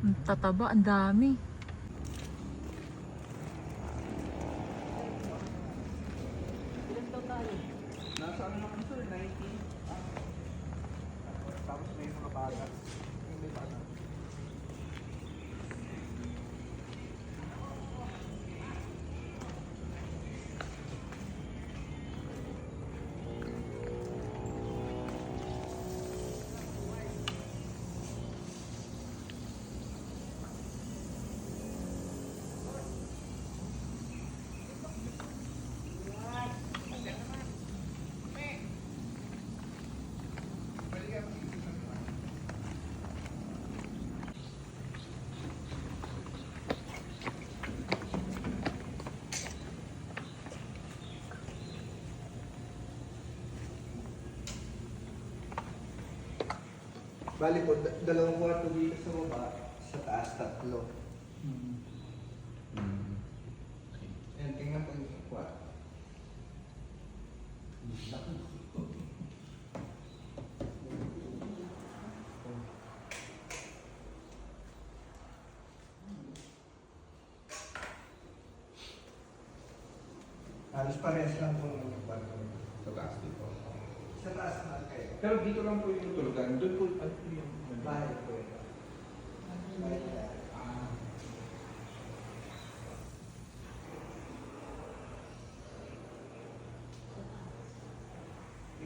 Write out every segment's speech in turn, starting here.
Ang tataba, ang dami. Ilan daw tayo? Nasa ano naman sir, 19. Tapos may mga bagat. Yung may bagat. Bali po, dalawang kwarto dito sa baba, sa taas tatlo. Yan, tingnan po yung kwarto. Halos parehas lang po yung kwarto. Sa taas dito. Sa taas na kayo. Pero dito lang po yung tulugan. Doon po, ano po yung... Bahay po ito. Bahay na.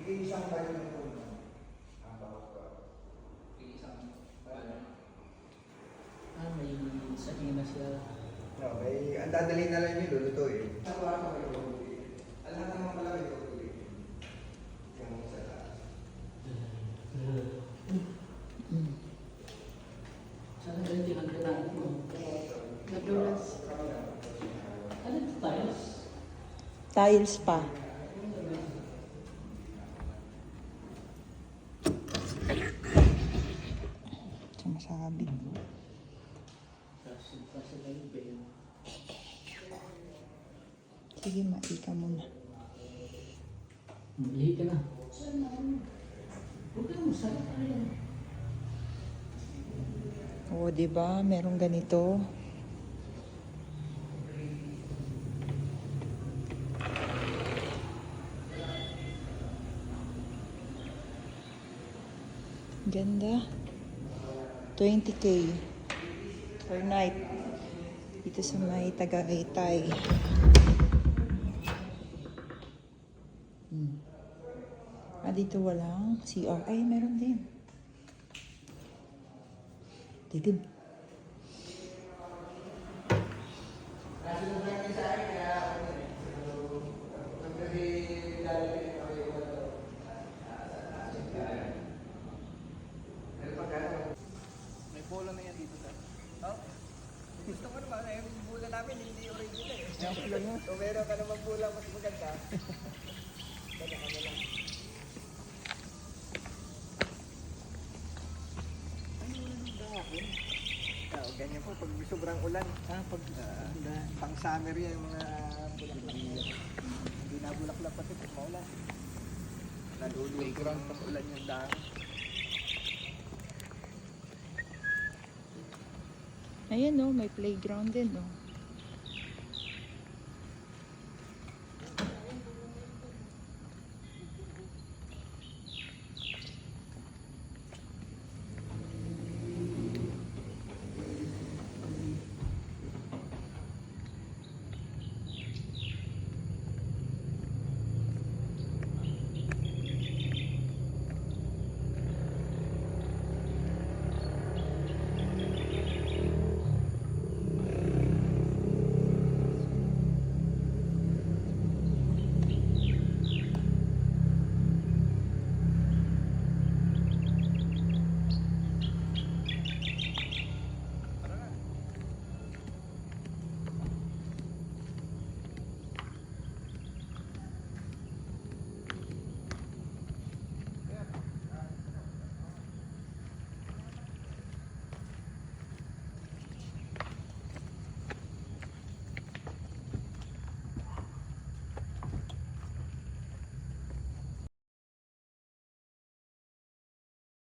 Isang bahay na po. Ang bawat ko. Isang may sakin na siya. No, may ang dadalhin na lang yun, lulutuin. Sa kwarto kayo lulutuin. Ang lahat naman pala kayo lulutuin. Yung sa taas. Sana rin tinagdagan mo. Nadulas. Ano ito tiles? Tiles pa. Sumasabi. Kasi lang yung Sige, maika muna. Lihi ka na. Huwag ka na masarap. Oo, diba? Merong ganito. Ganda. 20K per night. Dito sa may Tagaytay. Dito walang CR. Ay, meron din. Dilim. May bola na yan dito sa. Oh? Gusto ko naman eh, yung bola namin hindi original eh. So meron ka naman bola mas maganda. Dala ka na lang. Ano yung dahon? Ganyan po pag sobrang ulan. Pang summer yan yung mga bulaklak. Hindi na bulaklak pati pag maulan. Nalulungkuran pag ulan yung dahon. Ayan, no, may playground din, no.